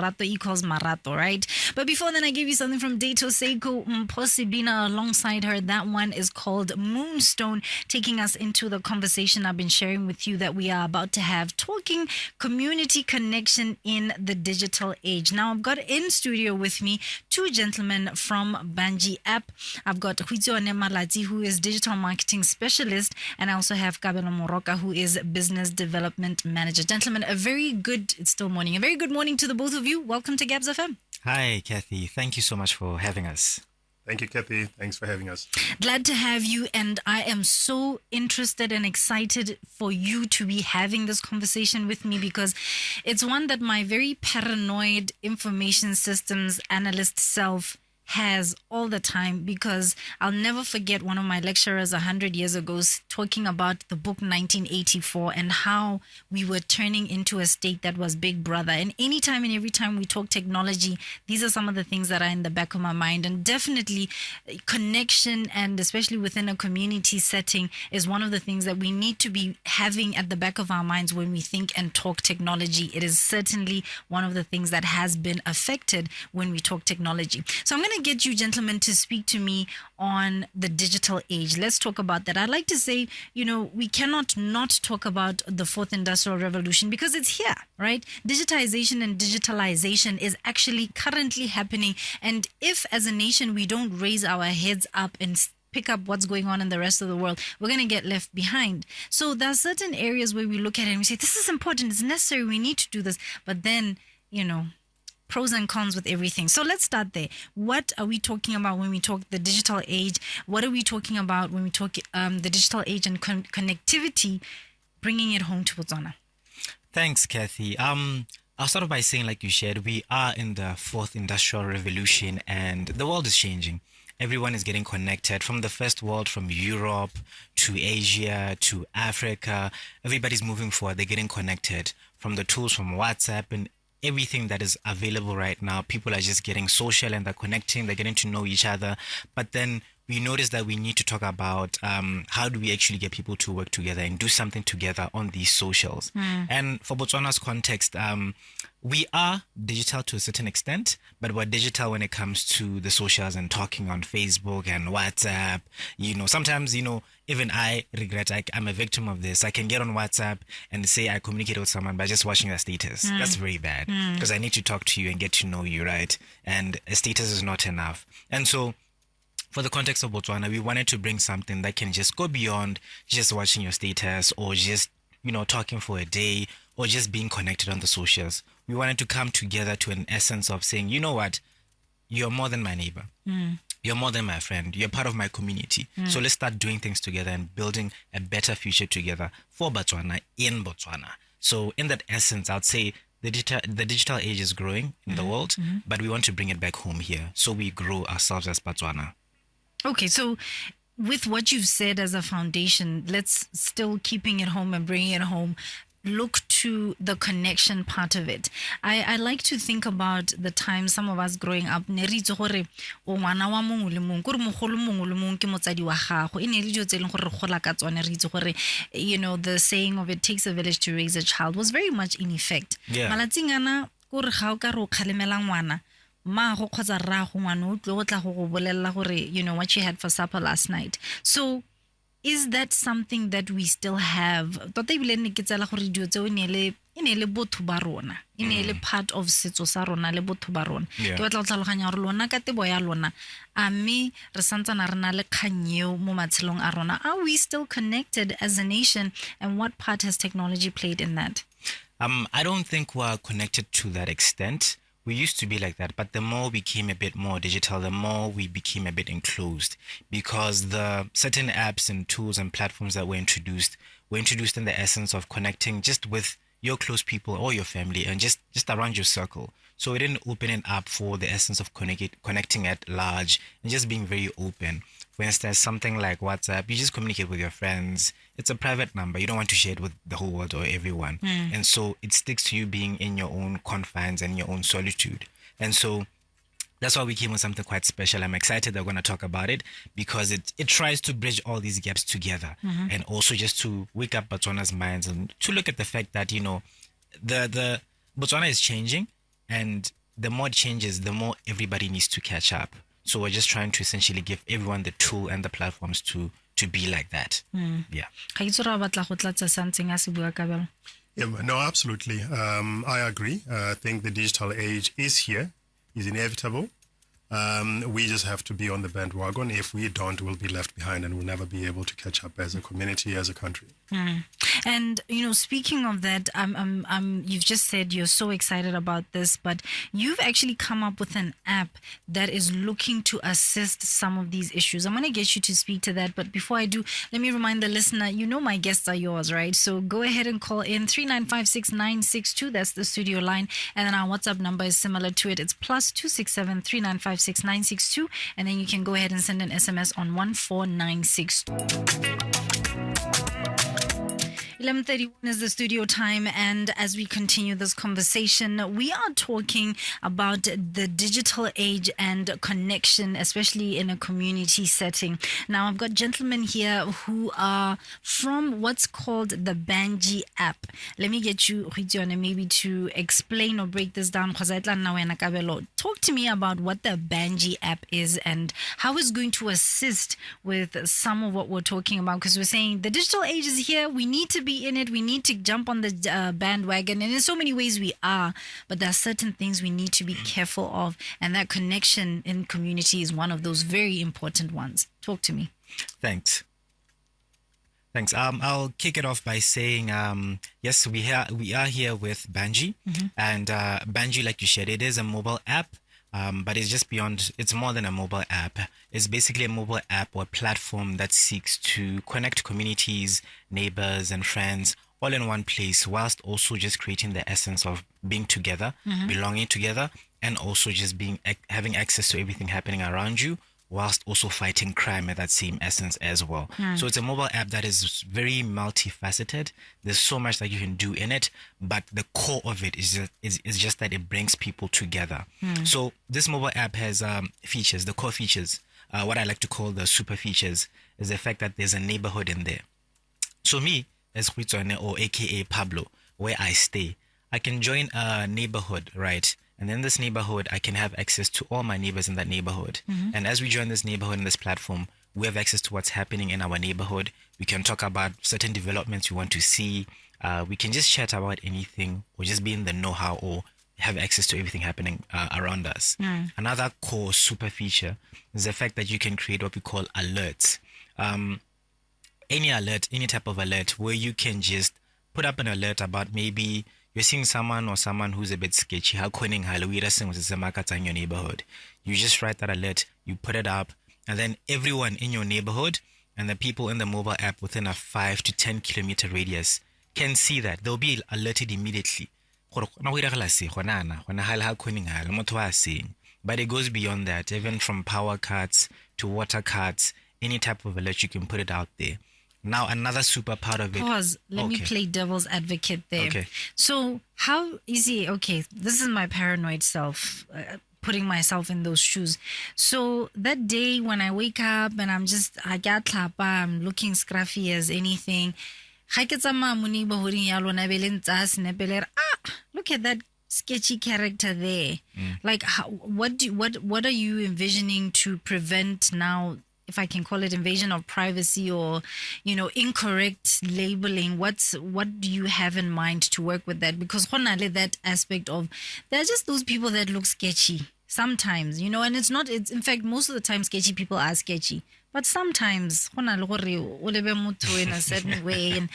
Rato equals Marato, right? But before then, I gave you something from Dato Seiko Mposibina alongside her. That one is called Moonstone, taking us into the conversation I've been sharing with you that we are about to have, talking community connection in the digital age. Now, I've got in studio with me two gentlemen from Banjee app. I've got Goitseone Malatsi, who is digital marketing specialist, and I also have Gabz-FM, who is business development manager. Gentlemen, it's still morning, a very good morning to the both of you. Welcome to Gabz-FM. Hi, Kathy. Thank you so much for having us. Thank you, Kathy. Thanks for having us. Glad to have you, and I am so interested and excited for you to be having this conversation with me because it's one that my very paranoid information systems analyst self has all the time, because I'll never forget one of my lecturers 100 years ago talking about the book 1984 and how we were turning into a state that was Big Brother. And anytime and every time we talk technology, these are some of the things that are in the back of my mind. And definitely connection, and especially within a community setting, is one of the things that we need to be having at the back of our minds when we think and talk technology. It is certainly one of the things that has been affected when we talk technology. So I'm going to get you gentlemen to speak to me on the digital age. Let's talk about that. I'd like to say, we cannot not talk about the fourth industrial revolution because it's here, right? Digitization and digitalization is actually currently happening. And if as a nation we don't raise our heads up and pick up what's going on in the rest of the world, we're going to get left behind. So there are certain areas where we look at it and we say, this is important, it's necessary, we need to do this. But then, pros and cons with everything. So let's start there. What are we talking about when we talk the digital age? What are we talking about when we talk the digital age and connectivity, bringing it home to Botswana? Thanks, Kathy. I'll start off by saying, like you shared, we are in the fourth industrial revolution and the world is changing. Everyone is getting connected from the first world, from Europe to Asia to Africa. Everybody's moving forward. They're getting connected from the tools from WhatsApp and everything that is available right now. People are just getting social and they're connecting, they're getting to know each other. But then we notice that we need to talk about how do we actually get people to work together and do something together on these socials. And for Botswana's context, we are digital to a certain extent, but we're digital when it comes to the socials and talking on Facebook and WhatsApp. Sometimes, even I regret, I'm a victim of this. I can get on WhatsApp and say I communicate with someone by just watching their status. That's very bad because I need to talk to you and get to know you, right? And a status is not enough. And so for the context of Botswana, we wanted to bring something that can just go beyond just watching your status or just, talking for a day or just being connected on the socials. We wanted to come together to an essence of saying, you know what, you're more than my neighbor. You're more than my friend. You're part of my community. So let's start doing things together and building a better future together for Botswana in Botswana. So in that essence, I'd say the digital age is growing in the world, but we want to bring it back home here. So we grow ourselves as Botswana. Okay, so with what you've said as a foundation, let's still keeping it home and bringing it home, look to the connection part of it. I like to think about the time some of us growing up, the saying of it takes a village to raise a child was very much in effect. What you had for supper last night. So is that something that we still have? Part of setso sa rona le botho ba rona. Ke batla go tlhaloganya gore lona ka tebo ya lona a mme re santsana re na le kgang eo mo matshelong a rona. Are we still connected as a nation, and what part has technology played in that? I don't think we're connected to that extent. We used to be like that, but the more we became a bit more digital, the more we became a bit enclosed, because the certain apps and tools and platforms that were introduced in the essence of connecting just with your close people or your family and just around your circle. So it didn't open it up for the essence of connecting at large and just being very open. For instance, something like WhatsApp, you just communicate with your friends. It's a private number. You don't want to share it with the whole world or everyone. And so it sticks to you being in your own confines and your own solitude. And so that's why we came with something quite special. I'm excited that we're going to talk about it because it tries to bridge all these gaps together and also just to wake up Botswana's minds and to look at the fact that, the Botswana is changing And the more it changes, the more everybody needs to catch up. So we're just trying to essentially give everyone the tool and the platforms to be like that. Yeah. Ga itse ra batla go tlatsa something as bua Kabelo. Yeah, no, absolutely. I agree. I think the digital age is here, is inevitable. We just have to be on the bandwagon. If we don't, we'll be left behind and we'll never be able to catch up as a community, as a country. And speaking of that, you've just said you're so excited about this, but you've actually come up with an app that is looking to assist some of these issues. I'm going to get you to speak to that, but before I do, let me remind the listener, my guests are yours, right? So go ahead and call in 3956962. That's the studio line, and then our WhatsApp number is similar to it. It's +267 3956962, and then you can go ahead and send an SMS on 14962. 11:31 is the studio time, and as we continue this conversation, we are talking about the digital age and connection, especially in a community setting. Now, I've got gentlemen here who are from what's called the Banjee app. Let me get you, Goitseone, maybe to explain or break this down. Talk to me about what the Banjee app is and how it's going to assist with some of what we're talking about, because we're saying the digital age is here. We need to be in it. We need to jump on the bandwagon, and in so many ways we are, but there are certain things we need to be careful of, and that connection in community is one of those very important ones. Talk to me. Thanks. I'll kick it off by saying, yes, we are here with Banjee, and Banjee, like you said, it is a mobile app. But it's just beyond, it's more than a mobile app. It's basically a mobile app or platform that seeks to connect communities, neighbors, and friends all in one place, whilst also just creating the essence of being together, belonging together, and also just having access to everything happening around you, whilst also fighting crime at that same essence as well. So it's a mobile app that is very multifaceted. There's so much that you can do in it, but the core of it is just that it brings people together. So this mobile app has features, the core features, what I like to call the super features, is the fact that there's a neighborhood in there. So me, as Goitseone, or aka Pablo, where I stay, I can join a neighborhood, right? And in this neighborhood, I can have access to all my neighbors in that neighborhood. And as we join this neighborhood in this platform, we have access to what's happening in our neighborhood. We can talk about certain developments we want to see. We can just chat about anything, or just be in the know-how, or have access to everything happening around us. Another core super feature is the fact that you can create what we call alerts. Any alert, any type of alert, where you can just put up an alert about maybe you're seeing someone who's a bit sketchy, how in your neighborhood. You just write that alert, you put it up, and then everyone in your neighborhood and the people in the mobile app within a 5 to 10 kilometer radius can see that. They'll be alerted immediately. But it goes beyond that, even from power cuts to water cuts, any type of alert, you can put it out there. Now, another super part of it. Pause. Let me play devil's advocate there. Okay. So how easy, this is my paranoid self, putting myself in those shoes. So that day when I wake up and I'm looking scruffy as anything, look at that sketchy character there. Like, what are you envisioning to prevent now, if I can call it invasion of privacy or, incorrect labeling? What do you have in mind to work with that? Because that aspect of, there are just those people that look sketchy sometimes, and it's in fact, most of the time sketchy people are sketchy. But sometimes, in a certain way. And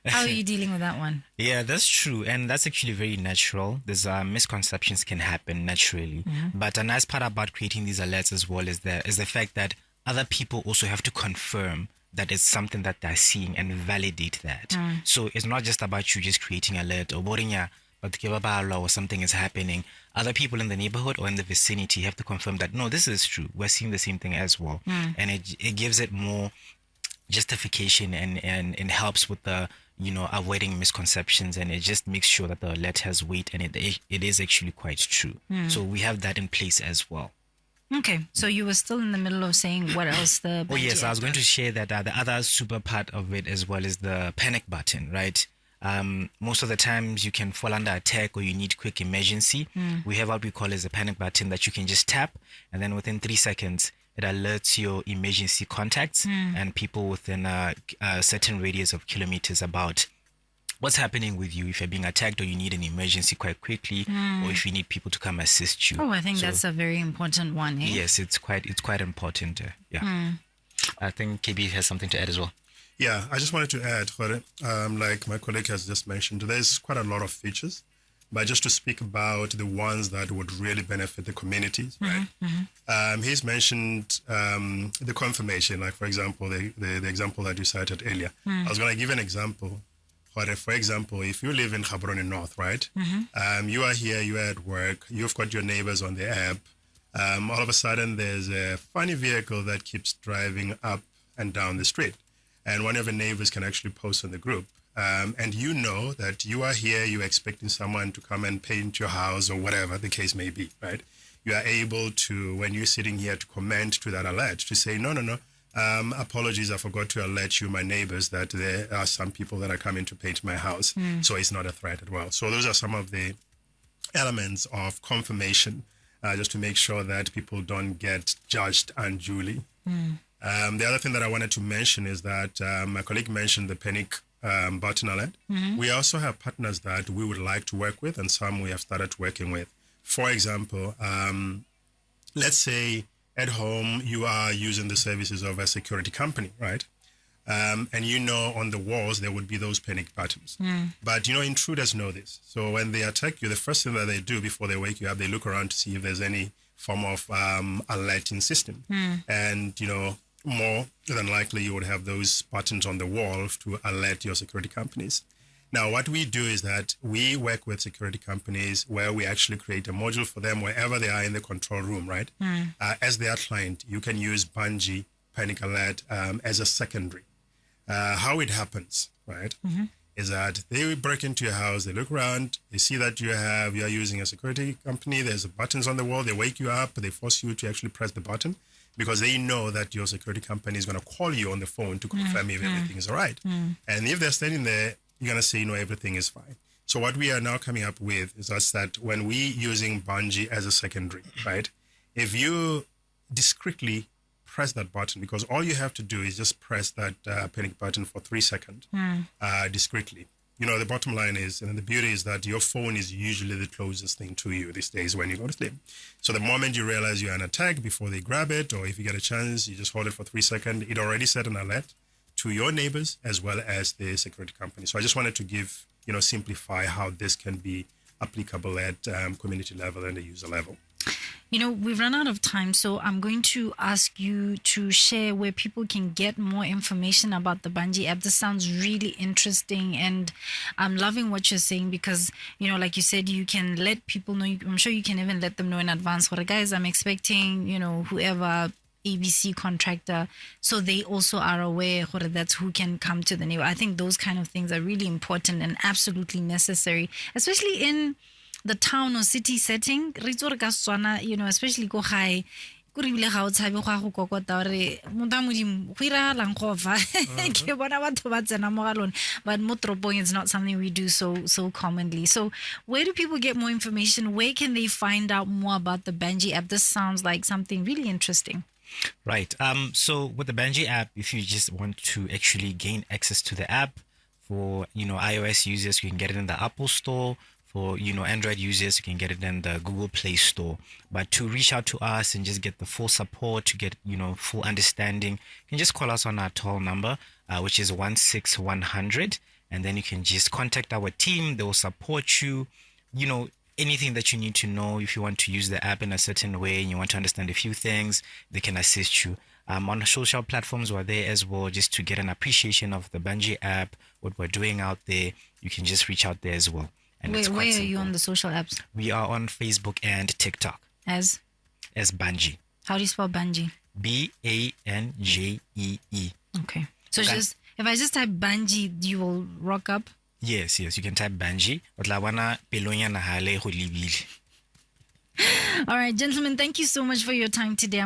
how are you dealing with that one? Yeah, that's true. And that's actually very natural. There's misconceptions can happen naturally. But a nice part about creating these alerts as well is the fact that other people also have to confirm that it's something that they're seeing and validate that. So it's not just about you just creating an alert or or something is happening. Other people in the neighborhood or in the vicinity have to confirm that, no, this is true. We're seeing the same thing as well. And it gives it more justification and helps with the, avoiding misconceptions, and it just makes sure that the alert has weight and it is actually quite true. So we have that in place as well. Okay, so you were still in the middle of saying what else the... Oh yes, I was going to share that the other super part of it as well is the panic button, right? Most of the times you can fall under attack or you need quick emergency. We have what we call as a panic button that you can just tap, and then within 3 seconds, it alerts your emergency contacts and people within a certain radius of kilometers about what's happening with you, if you're being attacked or you need an emergency quite quickly, or if you need people to come assist you. Oh, I think that's a very important one. Eh? Yes, it's quite important. I think KB has something to add as well. Yeah, I just wanted to add, like my colleague has just mentioned, there's quite a lot of features, but just to speak about the ones that would really benefit the communities, right? He's mentioned the confirmation, like for example, the example that you cited earlier. I was going to give an example. For example, if you live in Gaborone North, right? You are here, you are at work, you've got your neighbors on the app. All of a sudden, there's a funny vehicle that keeps driving up and down the street. And one of your neighbors can actually post on the group. And you know that you are here, you're expecting someone to come and paint your house or whatever the case may be, right? You are able to, when you're sitting here, to comment to that alert, to say, no. Apologies, I forgot to alert you, my neighbors, that there are some people that are coming to paint my house. So it's not a threat as well. So those are some of the elements of confirmation, just to make sure that people don't get judged unduly. The other thing that I wanted to mention is that my colleague mentioned the panic button alert. We also have partners that we would like to work with and some we have started working with. For example, let's say at home you are using the services of a security company, right? And you know on the walls there would be those panic buttons. But you know intruders know this. So when they attack you, the first thing that they do before they wake you up, they look around to see if there's any form of alerting system. And you know, more than likely you would have those buttons on the wall to alert your security companies. Now, what we do is that we work with security companies where we actually create a module for them wherever they are in the control room, right? As their client, you can use Banjee Panic Alert as a secondary. How it happens, right, is that they break into your house, they look around, they see that you are using a security company, there's buttons on the wall, they wake you up, they force you to actually press the button, because they know that your security company is going to call you on the phone to confirm if everything is all right. And if they're standing there, you're going to say, no, everything is fine. So what we are now coming up with is just that when we using Banjee as a secondary, right, if you discreetly press that button, because all you have to do is just press that panic button for 3 seconds discreetly. You know, the bottom line is, and the beauty is that your phone is usually the closest thing to you these days when you go to sleep. So the moment you realize you're under attack, before they grab it, or if you get a chance, you just hold it for 3 seconds. It already set an alert to your neighbors as well as the security company. So I just wanted to give, you know, simplify how this can be applicable at community level and the user level. You know, we've run out of time, so I'm going to ask you to share where people can get more information about the Banjee app. This sounds really interesting, and I'm loving what you're saying because, you know, like you said, you can let people know. I'm sure you can even let them know in advance. For the guys, I'm expecting, you know, whoever ABC contractor, so they also are aware that's who can come to the neighbor. I think those kind of things are really important and absolutely necessary, especially in the town or city setting. You know, especially go high. But it's not something we do so commonly. So where do people get more information? Where can they find out more about the Banjee app? This sounds like something really interesting. Right. So with the Banjee app, if you just want to actually gain access to the app, for, you know, iOS users, you can get it in the Apple Store. For, you know, Android users, you can get it in the Google Play Store. But to reach out to us and just get the full support, to get, you know, full understanding, you can just call us on our toll number, which is 16100, and then you can just contact our team. They will support you. You know, anything that you need to know, if you want to use the app in a certain way and you want to understand a few things, they can assist you. On the social platforms, we're there as well, just to get an appreciation of the Banjee app, what we're doing out there. You can just reach out there as well. Where are you on the social apps? We are on Facebook and TikTok. As Banjee. How do you spell Banjee? Banjee. Okay. So just if I just type Banjee, you will rock up? Yes, you can type Banjee. All right, gentlemen, thank you so much for your time today.